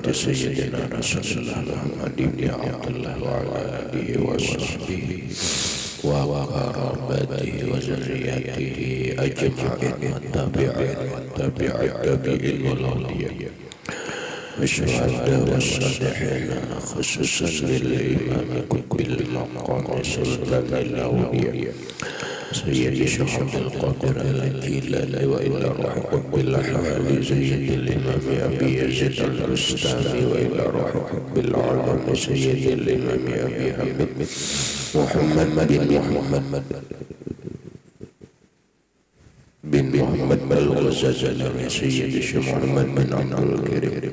hadrati sayyidina Rasulullah Muhammad ibn Abdullah wa ala alihi wa sahbihi wa qarabatihi wa zurriyyatihi ajma'in wa tabi'in wal awliya والشهداء والصالحين خصوصا للإمام قطب المقام سلطان الأولياء سيد الشيخ عبد القادر الجيلاني وإلى روح قطب الأحوال سيد الإمام أبي يزيد البستامي وإلى روح قطب العالم سيد الإمام أبي حميد محمد بن محمد الغزالي سيد الشيخ محمد بن عبد الكريم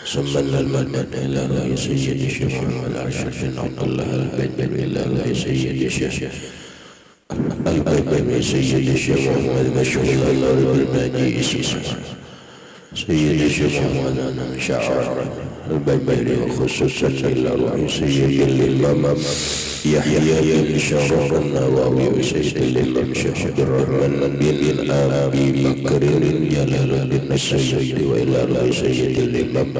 سمنا المدد إلى الله سيد الشيخ محمد أشرف بن عبد الله البدر إلى الله سيد الشيخ البدر سيد الشيخ محمد مشغول الله بالنادي سيد الشيخ محمد أنا مشاعر البدر وخصوصا إلى الله سيد الإمام يحيى بن شرف النووي وسيد الإمام شيخ عبد الرحمن بن أبي بكر جلال الدين السيد وإلى الله سيد الإمام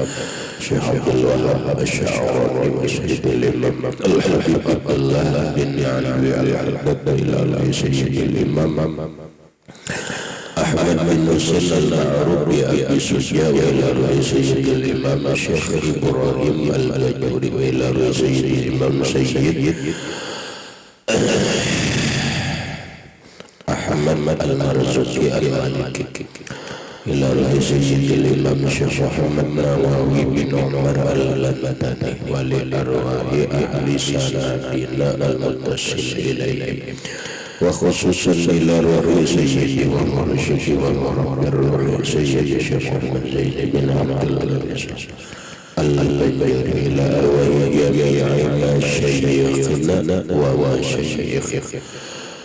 شيخ عبد الوهاب الشعراني وسيد الإمام الحبيب عبد الله بن علوي الحداد إلى الله سيد الإمام أحمد بن نصر المعروف بأبي سفيان وإلى الله سيد الإمام الشيخ إبراهيم البجوري وإلى الله سيد الإمام سيد أحمد المرزوقي المالكي إلى الله سيد الإمام الشيخ محمد نواوي بن عمر المدني ولأرواح أهل سنتنا المتصل إليهم وخصوصا إلى روح سيدي ومرشدي ومربي الروح سيدي الشيخ محمد زيد بن عبد العزيز البدر إلى جميع مشايخنا ومشايخ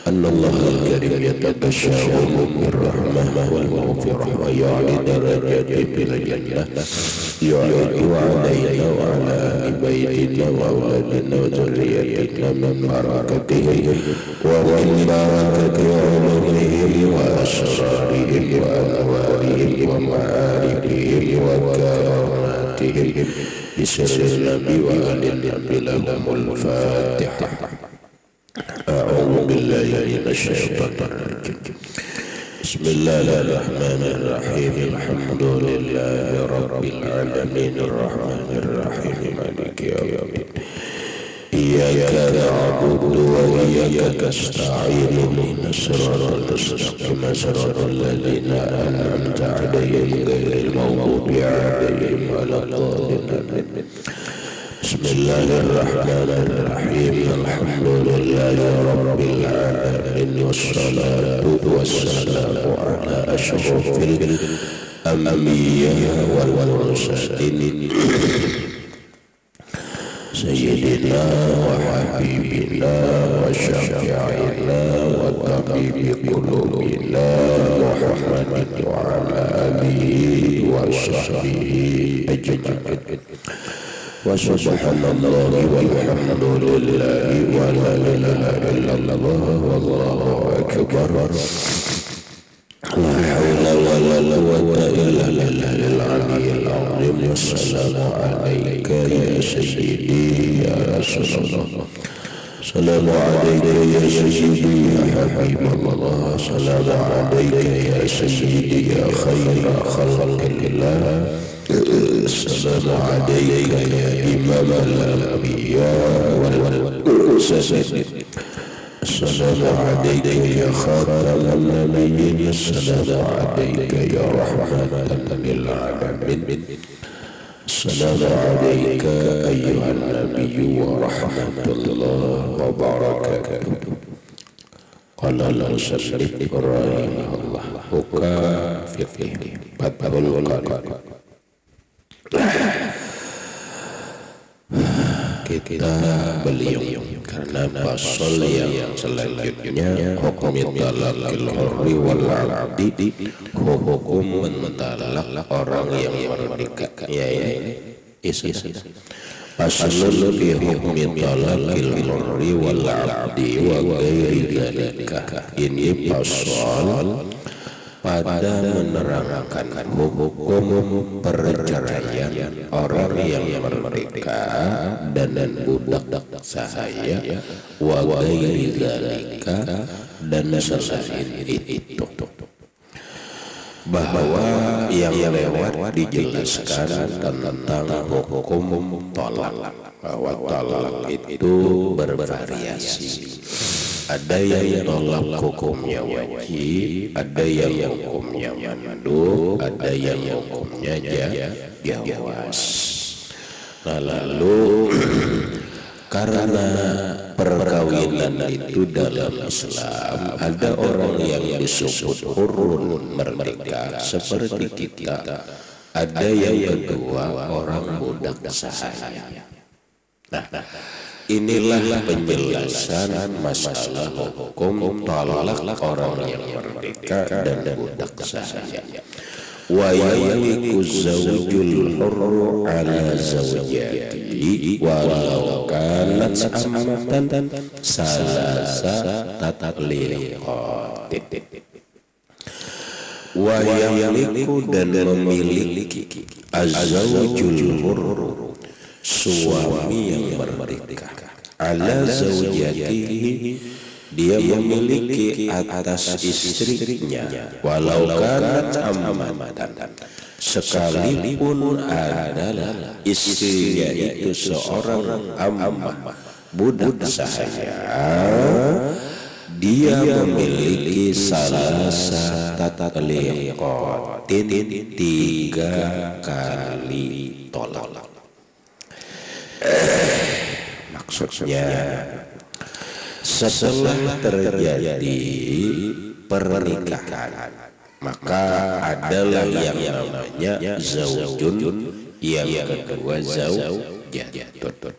أن الله الكريم يتبشرهم بالرحمة والمغفرة ويعلي درجات بالجنة يعيد علينا وعلى آل بيتنا وأولادنا وذريتنا من بركته ومن بركة علومهم وأسرارهم وأنوارهم ومعارفهم وكراماتهم بسر النبي وآل النبي لهم الفاتحة. أعوذ بالله من الشيطان الرجيم. بسم الله الرحمن الرحيم. الحمد لله رب العالمين الرحمن الرحيم مالك يوم الدين إياك نعبد وإياك نستعين اهدنا الصراط المستقيم صراط الذين أنعمت عليهم غير المغضوب عليهم ولا الضالين. بسم الله الرحمن الرحيم. الحمد لله رب العالمين والصلاة والسلام على أشرف الأنبياء والمرسلين سيدنا وحبيبنا وشفيعنا وطبيب قلوبنا محمد وعلى آله وصحبه أجمعين. وسبحان الله والحمد لله ولا إله إلا الله والله أكبر. لا حول ولا قوة إلا بالله العلي العظيم. والسلام عليك يا سيدي يا رسول الله. السلام عليك يا سيدي يا حبيب الله. السلام عليك يا سيدي يا خير خلق الله. السلام عليك يا إمام الأنبياء والمرسلين. السلام عليك يا خاتم النبيين. السلام عليك يا رحمة للعالمين. السلام عليك أيها النبي ورحمة الله وبركاته. قال المسلم رحمه الله حكى فقه فتح القرآن. Kita beliau karena pasal yang selanjutnya hukum talaqil hurri wal 'abdi, hukum mentalak orang yang merdeka, yaitu istri. Pasalun fi hukmi talaqil hurri wal 'abdi wa ghairi dzalika. Ini pasal pada menerangkan hukum perceraian orang yang merdeka dan budak sahaya wa ghairi dzalika dan selain itu, bahwa yang lewat dijelaskan tentang hukum talak, bahwa talak itu bervariasi. Ada yang tolak hukumnya wajib, ada yang hukumnya mandub, ada yang hukumnya jawaz. Nah, lalu karena perkawinan itu dalam Islam ada orang yang disebut hurun merdeka seperti kita, ada yang kedua orang budak sahaya. Nah, inilah penjelasan masalah hukum talak orang yang merdeka dan budak sahaya. Wa yaliku zawjul hurru ala zawjatihi walau kanat amatan salasa tatliqat. Wa yaliku dan memiliki azawjul hurru suami yang merdeka ala zawjatihi dia memiliki atas istrinya walau kanat amatan sekalipun adalah istrinya itu seorang ammah budak sahaya, dia memiliki salasa tatliqatin 3 kali tolak. Maksudnya setelah terjadi pernikahan maka adalah yang namanya zaujun, yang kedua zaujatun.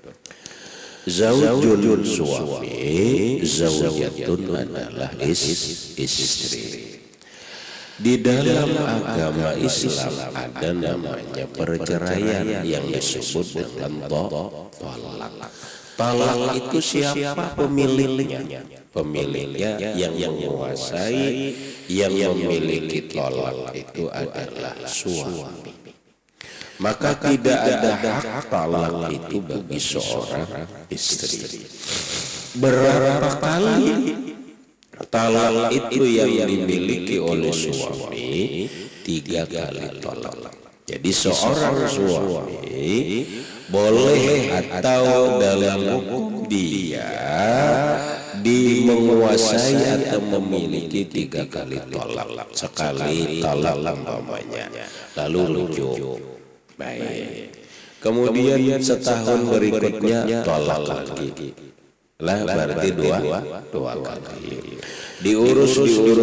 Zaujun suami, zaujatun adalah istri. Di dalam agama Islam ada namanya perceraian yang disebut dengan talak. Talak itu siapa pemiliknya? Pemiliknya yang menguasai, yang memiliki talak itu adalah suami. Maka tidak ada hak talak itu bagi seorang istri. Berapa kali talak itu yang dimiliki oleh suami? 3 kali talak. Jadi seorang suami boleh atau dalam hukum dia menguasai atau memiliki 3 kali talak. Sekali talak umpamanya lalu rujuk, baik. Kemudian setahun berikutnya talak lagi. Lah berarti dua kali. Diurus lalu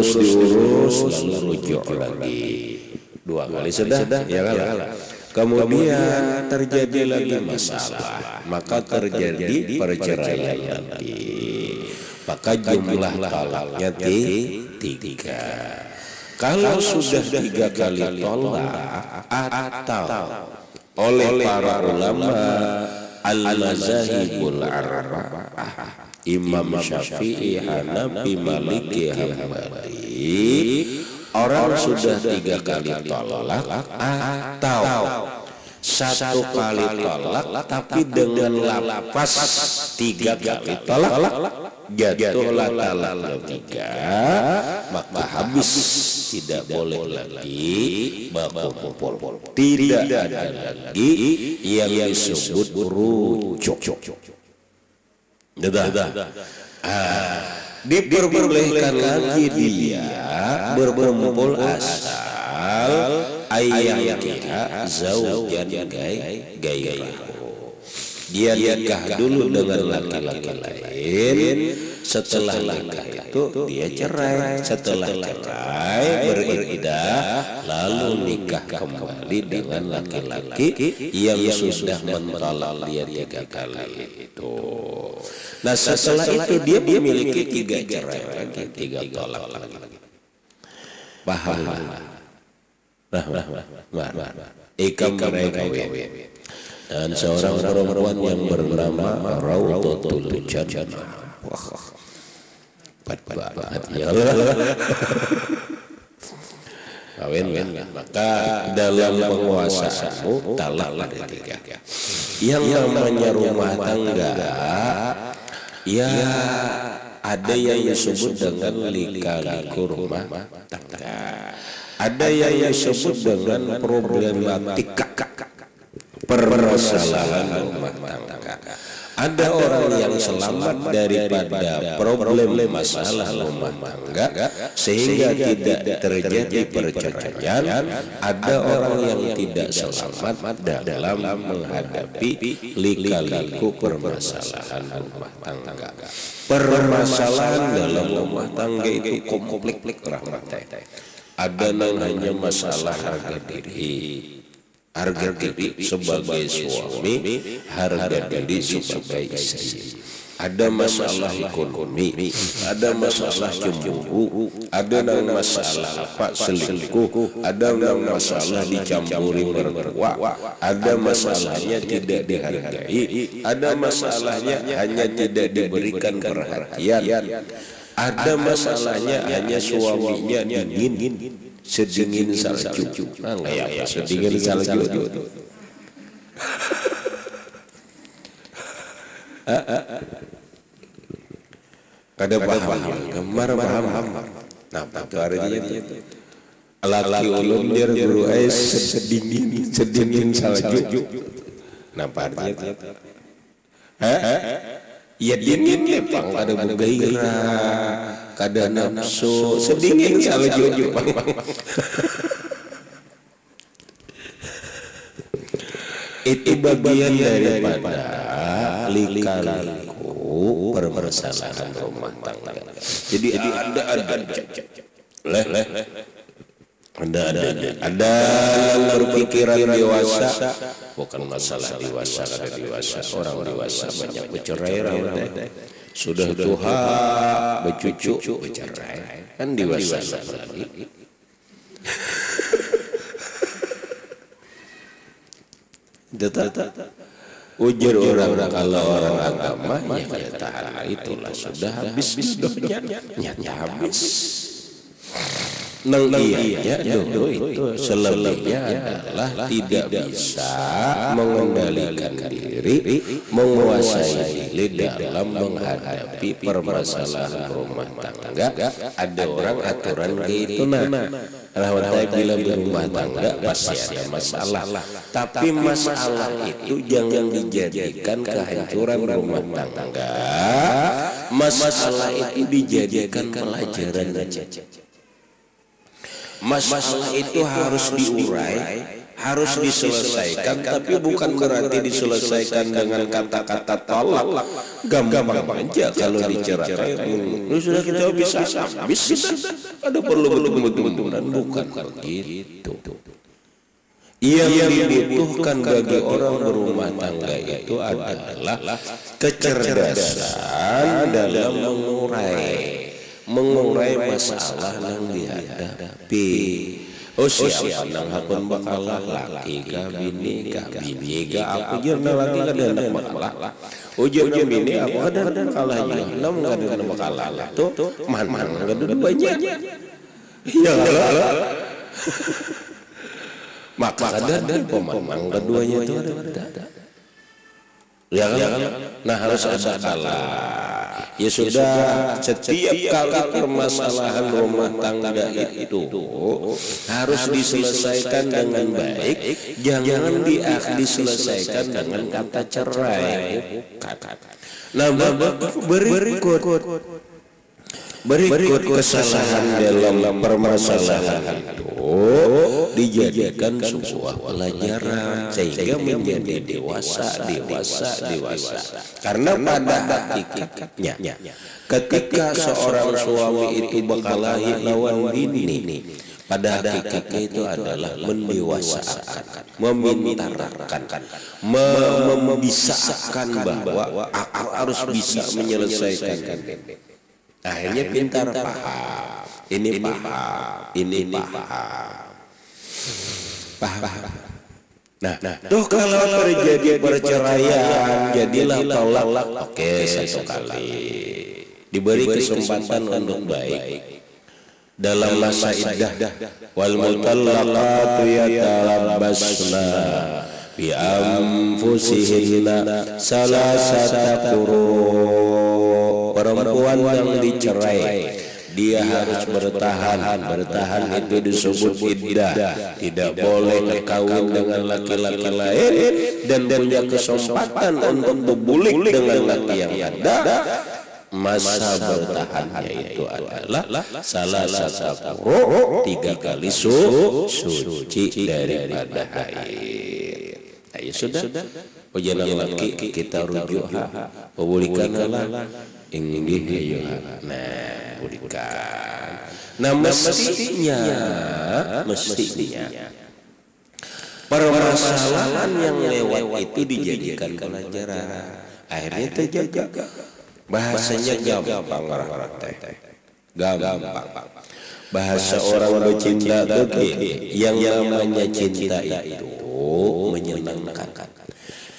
rujuk lagi. 2 kali sudah, ya kan? Kemudian terjadi lagi masalah, maka terjadi perceraian lagi. Maka jumlah talaknya 3. Kalau sudah 3 kali talak atau oleh para ulama al-mazahibul arba'ah, Imam Syafi'i, Hanafi, Maliki, Hambali, orang sudah 3 kali talak atau 1 kali talak tapi dengan lapas 3 kali talak, jatuhlah talak 3, maka habis, tidak boleh lagi berkumpul. Tidak ada lagi yang disebut rujuk. Diperbolehkan lagi dia berkumpul asal ayahnya zaujan gairahu. Dia nikah dulu dengan laki-laki lain, setelah nikah itu dia cerai, setelah cerai beriddah lalu nikah kembali dengan laki-laki yang sudah mentalak dia 3 kali itu. Nah setelah itu dia memiliki 3 cerai lagi, 3 talak lagi. Paham? Ikam kawin. Dan seorang perempuan yang bernama Rawdatul Jannah. Wah, hebat banget ya. kawin maka dalam penguasaanmu talak ada 3. Yang namanya rumah tangga ya ada yang disebut dengan lika-liku rumah tangga, ada yang disebut dengan problematika permasalahan rumah tangga. Ada orang yang selamat daripada problem masalah rumah tangga sehingga tidak terjadi perceraian. Ada orang yang tidak selamat dalam menghadapi lika-liku permasalahan rumah tangga. Permasalahan dalam rumah tangga itu kompleks rahmatnya. Ada namanya masalah harga diri. Harga diri sebagai suami, harga diri sebagai istri. Ada masalah ekonomi, ada masalah cemburu, ada masalah selingkuh, ada masalah dicampuri mertua, ada masalahnya tidak dihargai, ada masalahnya hanya tidak diberikan perhatian, ada masalahnya hanya suaminya dingin. Sedingin salju, kayak sedingin salju itu. Kada paham, gemar paham. Nah, itu artinya laki ulun dia guru sedingin salju. Nah, artinya ya dingin pang ada gairah. Kada nafsu sedingin salju. Itu bagian daripada lika-liku permasalahan rumah tangga. Jadi ada berpikiran dewasa, bukan masalah dewasa, kada dewasa, orang dewasa banyak bercerai. Sudah tua bercucu bercerai kan dewasa lagi. Ujar orang kalau orang agama ya kata itulah sudah habis jodohnya, nyata habis. Nang iya dulu itu selebihnya adalah tidak bisa mengendalikan diri, menguasai diri dalam menghadapi permasalahan rumah tangga. Ada orang aturan gitu rahmatnya bila berumah tangga pasti ada masalah. Tapi masalah itu jangan dijadikan kehancuran rumah tangga. Masalah itu dijadikan pelajaran saja. Masalah itu harus diurai, harus diselesaikan, tapi bukan berarti diselesaikan dengan kata-kata tolak. Gampang aja kalau dicerai. Sudah kita bisa ada perlu kemudian bukan begitu. Yang dibutuhkan bagi orang berumah tangga itu adalah kecerdasan dalam mengurai masalah yang dihadapi. Siapa nang hakun bakalah laki ka bini aku jirna laki kada anak bakalah. Jirna bini aku kada anak bakalah nam kada anak bakalah tuh man kada banyak. Ya lah. Maka kada pemang keduanya itu ada. Ya kan? Nah harus ada kalah. Ya sudah, setiap kali permasalahan rumah tangga itu harus diselesaikan dengan baik, jangan diselesaikan dengan kata cerai. Nah, berikut kesalahan dalam permasalahan itu dijadikan sebuah pelajaran sehingga menjadi dewasa. Karena pada hakikatnya ketika seorang suami itu berkelahi lawan bini, pada hakikatnya itu adalah mendewasakan, memintarkan, membisarkan bahwa aku harus bisa menyelesaikan ini. Akhirnya pintar paham, ini paham. Nah, tuh kalau terjadi perceraian, jadilah tolak. Oke, satu kali diberi kesempatan untuk baik. dalam masa iddah. Wal mutallaqatu yatarabbasna bi anfusihinna salasata quru. Perempuan yang dicerai dia harus bertahan itu disebut iddah. Tidak boleh kawin dengan laki-laki lain dan punya kesempatan untuk berbulik dengan laki yang ada. Masa bertahannya itu adalah salah satu quru, 3 kali suci daripada haid. Ayo sudah, pejana laki kita rujuk pebulikanlah inggih ayo. Nah, bulikan. Nah, mestinya permasalahan yang lewat itu dijadikan pelajaran. Akhirnya terjaga. Bahasanya gampang, gampang. Bahasa orang bercinta yang namanya cinta itu menyenangkan.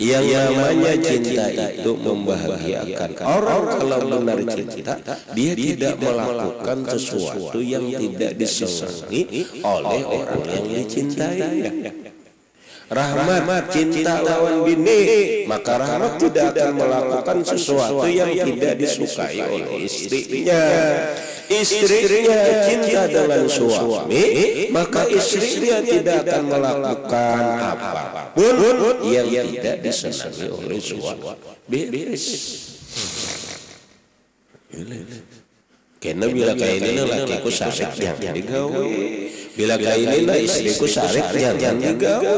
Yang namanya cinta itu membahagiakan. Orang kalau benar cinta, dia tidak melakukan sesuatu yang tidak disenangi oleh orang yang dicintainya. Rahmat cinta lawan bini, maka Rahmat tidak akan melakukan sesuatu yang tidak disukai oleh istrinya. Istrinya cinta dengan suami, maka istrinya tidak akan melakukan apapun yang tidak disenangi oleh suami. Karena bila kayak ini lakiku sarik jangan digawe, bila kayak ini istriku sarik jangan digawe.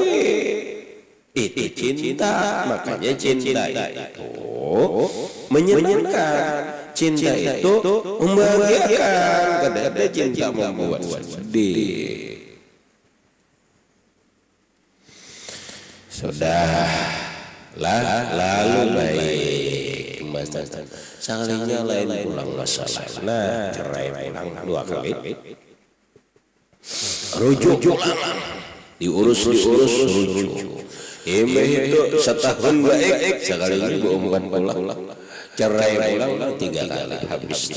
Itu cinta, makanya cinta itu menyenangkan. Cinta itu membahagiakan. Kadang-kadang cinta membuat sedih. Sudah lalu baik sekalinya lain pulang masalah. Nah, cerai pulang 2 kali. Rujuk diurus rujuk. Itu setahun baik sekalinya bukan pulang. Cerai pulang 3 kali habis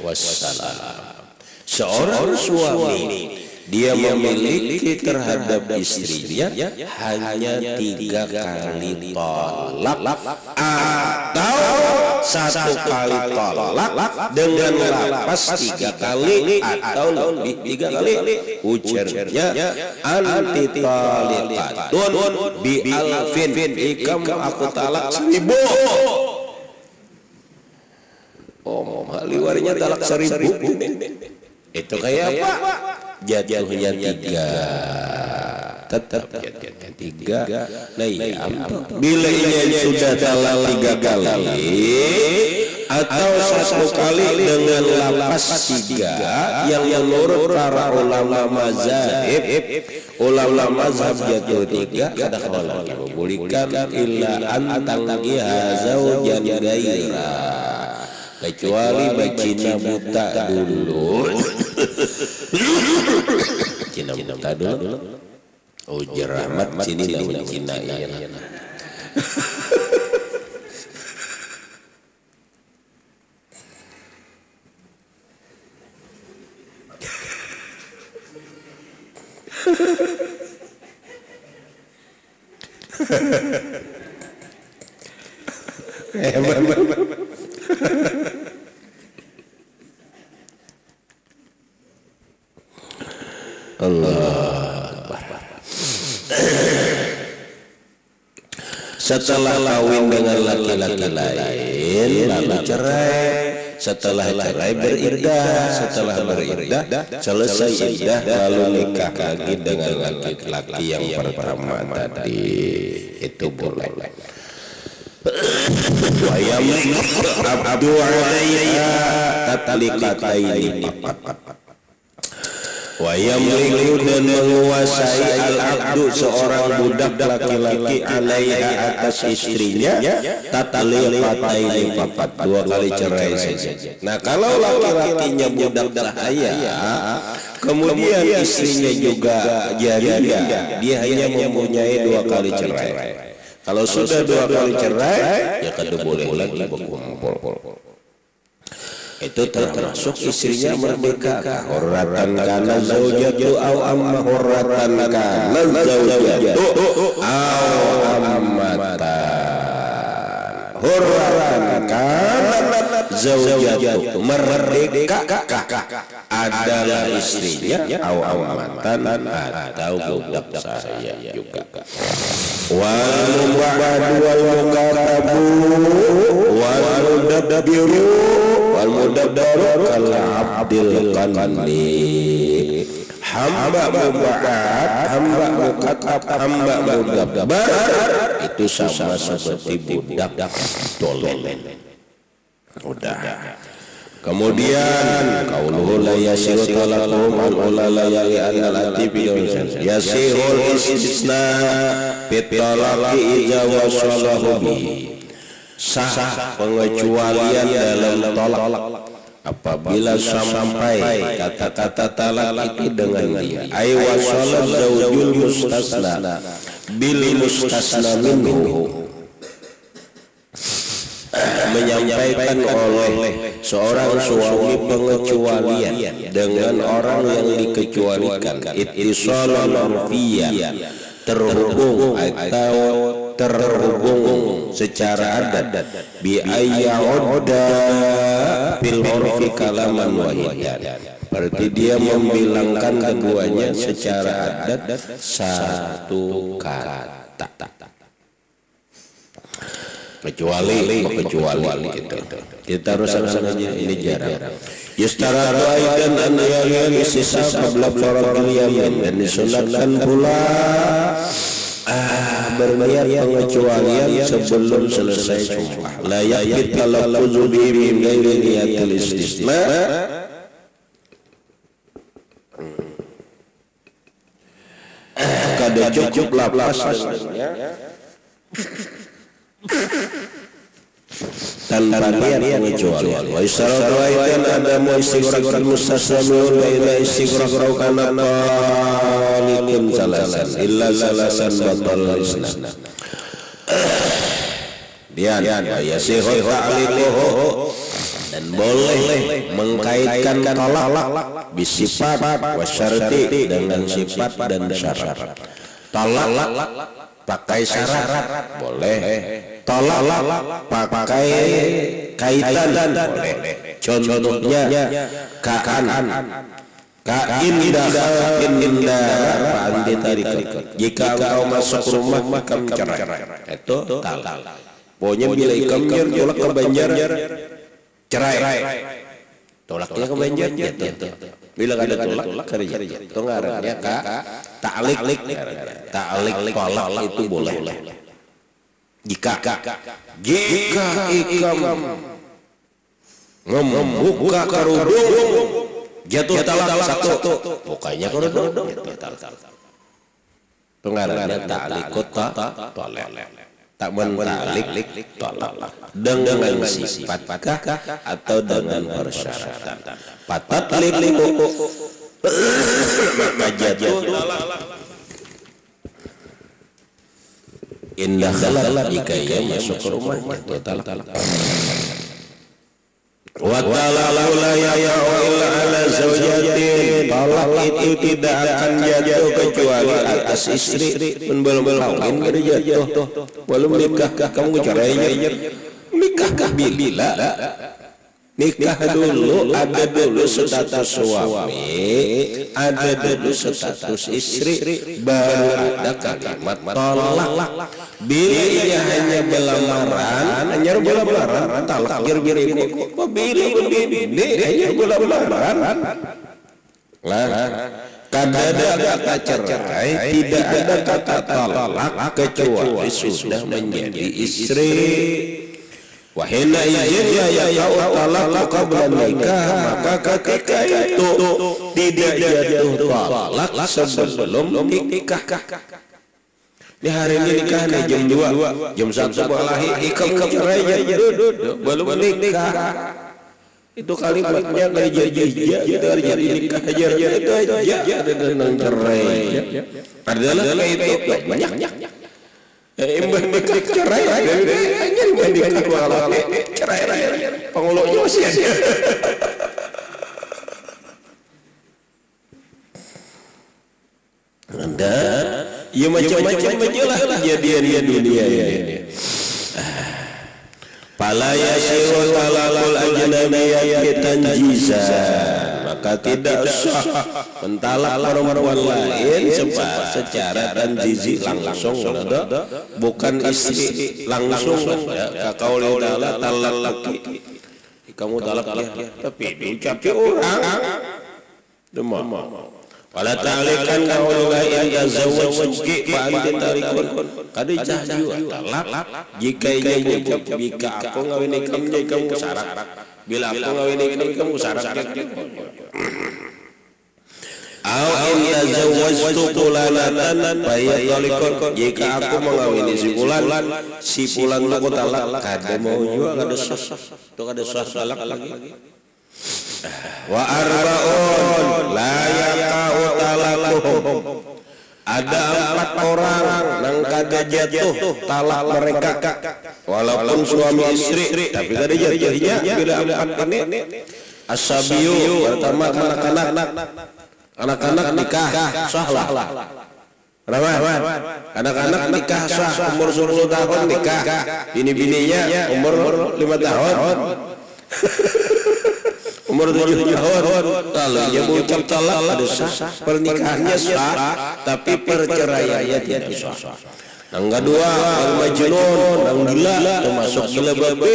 wassalam. Seorang suami dia memiliki terhadap istrinya hanya 3 kali tolak atau 1 kali tolak dengan lapas 3 kali atau lebih 3 kali. Ujarnya anti taliqatun bi alfin, ikam aku talak 1000. Oh, liwarnya talak 1000. Itu kayak apa? Jatuhnya 3, tetap jatuhnya 3. Nah iya, bila ini sudah talak 3 kali atau 1 kali dengan lapas 3 yang menurut para ulama mazhab jatuh 3 kada kawalan bolehkan illa antang ihazau jan gaira, kecuali bacina buta dulu. Cina buta dulu. Ujar Rahmat sini daun Cina iya. Setelah kawin dengan laki-laki lain lalu cerai, setelah cerai beriddah, setelah beriddah selesai iddah lalu nikah lagi dengan laki-laki yang pertama tadi, itu boleh. Wa yamliku abdu 'alaiha tatliqataini faqat. Wa yamliku dan menguasai al-abdu seorang budak laki-laki 'alaiha atas istrinya tatliqataini faqat, 2 kali cerai saja. Nah, kalau laki-lakinya budak bahaya, kemudian istrinya juga jariah, dia hanya mempunyai 2 kali cerai. Kalau sudah 2 kali cerai, ya kada boleh lagi berkumpul. itu termasuk istrinya merdeka. Hurratan kana zaujatu aw amma hurratan kana zaujatu aw ammatan. Hurratan kana zaujatu merdeka adalah istrinya aw ammatan atau budak saya juga. Wal mubadu wal mukatabu wal mudabbiru wal mudabbaru kal abdil qanni. Hamba mubad, hamba mukatab, hamba mudabbar itu sama seperti budak dolen. Udah. Kemudian qauluhu la yasiru talaqum an ulalaya al-ati bi yasirul istisna bitalaqi idza wasalahu bi. Sah pengecualian dalam talak apabila sampai kata-kata talak itu dengan dia. Ay wasala zaujul mustasna bil mustasna minhu, menyampaikan oleh seorang suami pengecualian dengan orang yang dikecualikan. Ittisalul urfiyah, terhubung atau terhubung secara adat. Bi ayyauda bil urfi kalaman wahidan, berarti dia membilangkan keduanya secara adat satu kata. Kecuali itu kita harus saja ini jarang. Yustaratu aidan an yalian istisna qabla faradil yamin, dan disunatkan pula berniat pengecualian sebelum selesai sumpah. La yaqit talaffuzu bihi min ghairi niyatil istisna. Kada cukup lafaznya tanpa niat pengecualian. Wa isyarat aidan adamu istighraqul mustasami'un wa ila istighraq kana talikun salasan illa salasan batal isna. Dia ya sihul ta'liquhu, dan boleh mengkaitkan talak bisifat wasyarti dengan sifat dan syarat. Talak pakai syarat boleh, talak pakai kaitan boleh. Contohnya kaan indah panti tarikat, jika engkau masuk rumah maka mencerai, itu talak. Pokoknya bila ikam tolak ke Banjar cerai, tolaknya ke Banjar gitu. Bila ada tolak kerja, itu ngarannya ta'liq. Talak itu boleh. Jika ikam membuka kerudung jatuh talak satu, bukanya kerudung jatuh talak. Itu ngarannya ta'liqut talak. Tak mentalik tolak dengan sifatkah atau dengan persyaratan. Patat limu maka jatuh indah khalal jika ia masuk ke rumahnya talak. Wa talaqu la yaqa'u illa 'ala zawjatin, talak itu tidak akan jatuh kecuali atas istri belum kawin baru jatuh. Belum nikah kamu caranya nikah bila nikah dulu, ada dulu status suami, ada dulu status istri, baru ada kalimat talak. Bila ia hanya belamaran, talak bir-bir bila begini hanya belamaran. Kada ada kata cerai, tidak ada kata talak kecuali sudah menjadi istri. Wahina izin ya talak qabla nikah, maka ketika itu tidak jatuh talak sebelum nikah. Di hari ini nikah nih jam 2, jam 1 balahi ikam cerai belum nikah. Itu kalimatnya dari jadi nikah aja itu aja dan cerai. Adalah itu banyak. Imbah nikah cerai anjir imbah nikah walau cerai panguloknya masih ada. Anda ya macam-macam aja lah kejadian dunia ini. Fala yasiru talaqul ajnabiyyati tanjizan, maka tidak sah mentalak perempuan lain secara tanjizi langsung, bukan istri langsung. Kaqauli ta'ala talaqi, kamu talak dia, tapi diucapkan orang demam. Wala ta'alikan kaulahi an yazawwajki fa anti tarikun kadi jahju talak jika ia mengucap jika aku ngawin kamu syarat bila aku ngawin kamu syarat au in yazawwajtu fulanatan fa yalikun jika aku mengawini si fulan aku talak kada mau juga kada sah itu kada sah talak lagi. Wa arba'un la yaqa'u talaquhum, ada 4 orang yang kada jatuh talak mereka walaupun suami istri tapi kada jatuhnya bila 4 ini asabiyu pertama anak-anak nikah sah lah. Anak-anak nikah sah umur 10 tahun nikah, bini-bininya umur 5 tahun. Umur 7 tahun lalu dia mengucap talak ada sah, pernikahannya sah tapi perceraiannya tidak sah. Yang kedua al-majnun, yang gila termasuk gila babi.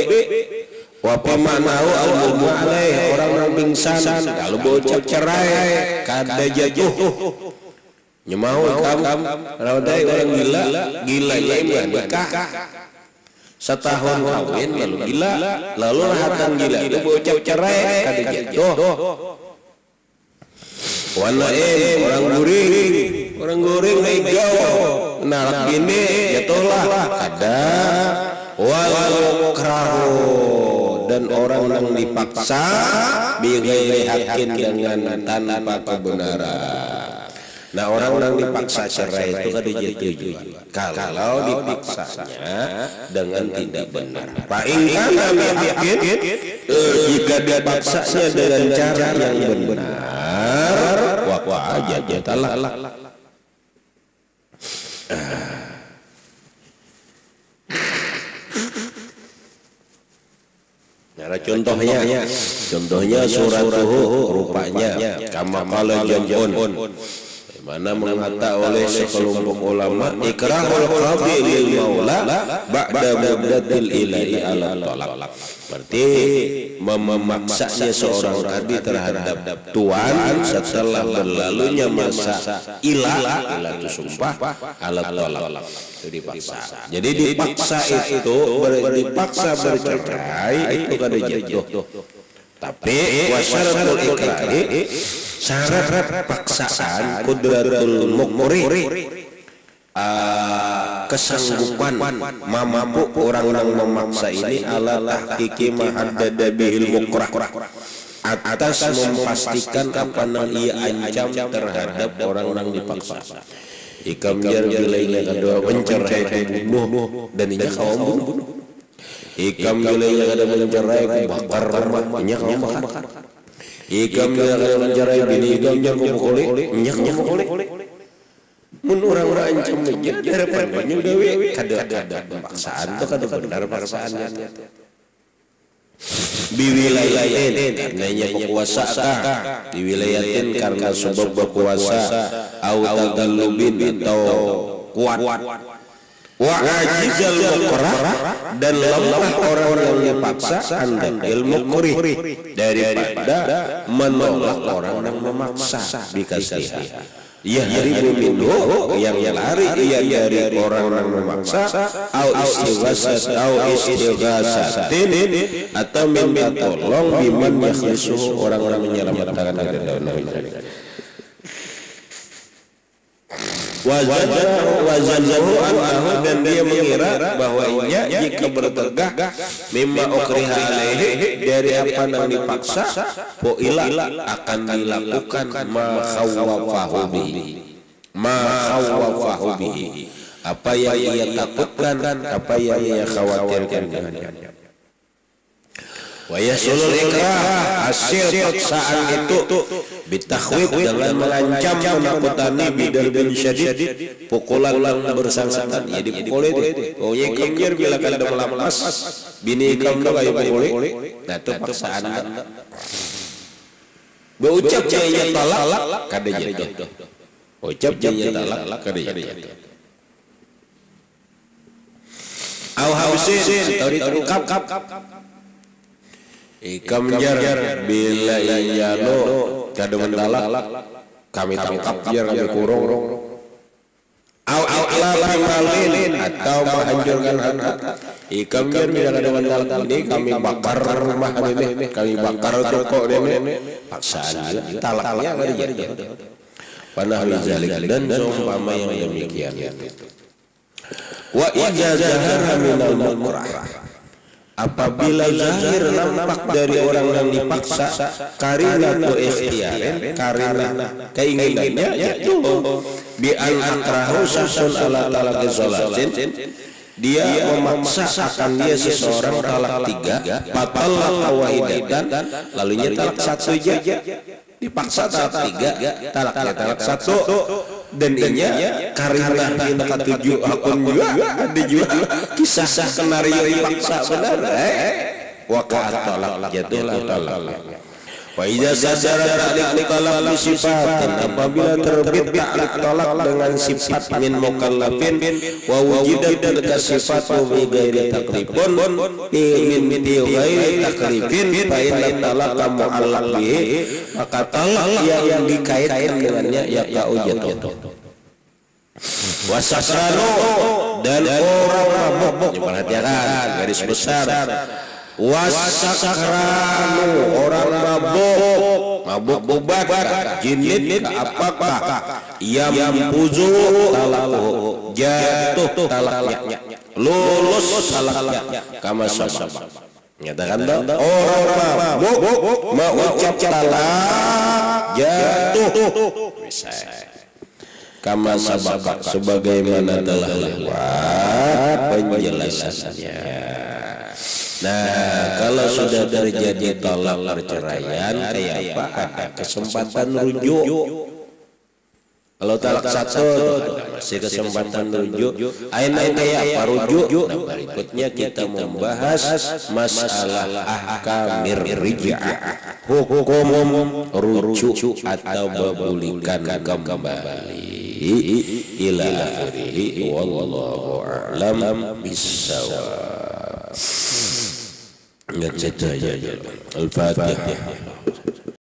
Wa pamanahu al-mu'alai, orang yang pingsan kalau berucap cerai kada jatuh. Nyemau kamu radai orang gilanya nikah setahun kawin lalu gila lalu rahatan gila itu berucap cerai kada jatuh. Wanaim orang guring ngegau narak bini jatuhlah kada. Wal mukrahu, dan orang yang dipaksa bighairi haqqin dengan tanpa kebenaran. Nah, orang yang dipaksa cerai itu kada jatuh juga kalau dipaksanya dengan tidak benar. Fa in kana bihaqqin, jika dipaksanya dengan cara yang benar, wa aja talak. Nah, contohnya surat rupanya kama qala jam'un, mana mengata oleh sekelompok ulama ikrahul qadi lil maula ba'da muddatil ilahi ala talaq, berarti memaksanya seorang kadi terhadap tuan setelah berlalunya masa ilah itu sumpah ala talaq, itu dipaksa. Jadi dipaksa itu dipaksa bercerai itu kada jatuh. Tapi wasyaratul ikrahi, syarat paksaan kudratul mukri, kesanggupan mampu orang-orang memaksa ini ala tahqiqi ma haddada bihil mukrah, atas memastikan apa yang ia ancam terhadap orang-orang dipaksa. Ikam jar bilainya kedua mencerai bunuh dan ia kaum bunuh. Ikam bilainya kada mencerai bakar rumahnya kaum bakar. Ikam bilainya kada mencerai bini ikam jar kumukuli nya kumukuli. Mun orang-orang ancam aja daripadanya gawe kada paksaan itu kada benar paksaannya. Biwilayatin karenanya berkuasa di wilayatin karena sebab berkuasa au tadallubin atau kuat wa ajizal mukrah, dan lemah orang yang dipaksa anda ilmu mukri daripada menolak orang yang memaksa dikasih. Ya dari minhu yang lari ia dari orang yang memaksa au istighasatin atau minta tolong biman yakhlisu orang-orang menyelamatkan dari mereka. Wazanzahu anhu, dan dia mengira bahwa ia jika bertegah mimma ukriha alaihi dari apa yang dipaksa poila akan dilakukan ma khawwafahu bihi, ma khawafahu bihi, apa yang ia takutkan, apa yang ia khawatirkan dengannya. Wa yasulul ikrah, hasil paksaan itu bitakhwif, dengan mengancam menakutani, bidal bin syadid, pukulan yang bersangkutan, ya dipukul itu. Oh ya kemir bila kada melamas bini kamu kayak pukul. Nah itu paksaan. Berucap jaya talak kada jatuh. Ucap jaya talak kada jatuh. Au hausin atau ditangkap. Ikam jar bila iyalo kada mentalak kami tangkap jar kami kurung. Au malin atau menghancurkan harta. Ikam jar bila kada mentalak ini kami bakar rumah kami bakar toko ini. Paksaan talaknya kada jatuh. Panahwi zalik, dan seumpama yang demikian. Wa idza zahara minal mukrah, apabila zahir nampak dari orang yang dipaksa, karina tu ikhtiarin, karina keinginannya yaitu bi an akrahu sasun ala talaq salatin, dia memaksa akan dia seseorang talak 3, batal wahidatan, lalunya talak 1 aja. Dipaksa talak 3, talaknya talak 1, dan inya karena kita ketujuh akun juga ada juga kisah skenario dipaksa benar. Waqa'at talak, jatuhlah talak. Wa idza sadara ta'liq talaq bi sifatin, apabila terbit ta'liq talak dengan sifat min mukallafin wa wujidat tilka sifatu bi ghairi taklifun min ghairi taklifin fa inna talaqa mu'allaq bihi, maka talak yang dikaitkan dengannya yaqa'u jatuh. Wasakranu, dan orang mabuk, perhatikan garis besar. Wasakranu, orang mabuk bubat, jinit apakah yang puzu talaku, jatuh talaknya, lulus talaknya, kama sabab. Nyatakan orang mabuk mengucap talak jatuh, kama sabab, sebagaimana telah lewat penjelasannya. Nah, kalau sudah terjadi talak perceraian, kayak apa? Ada kesempatan rujuk. Kalau talak 1 masih kesempatan rujuk. Aina kayak apa rujuk? Nah, berikutnya kita membahas masalah ahkamir rija'ah, hukum rujuk atau memulihkan kembali ila akhirih. Wallahu a'lam bissawab. Al-Fatihah.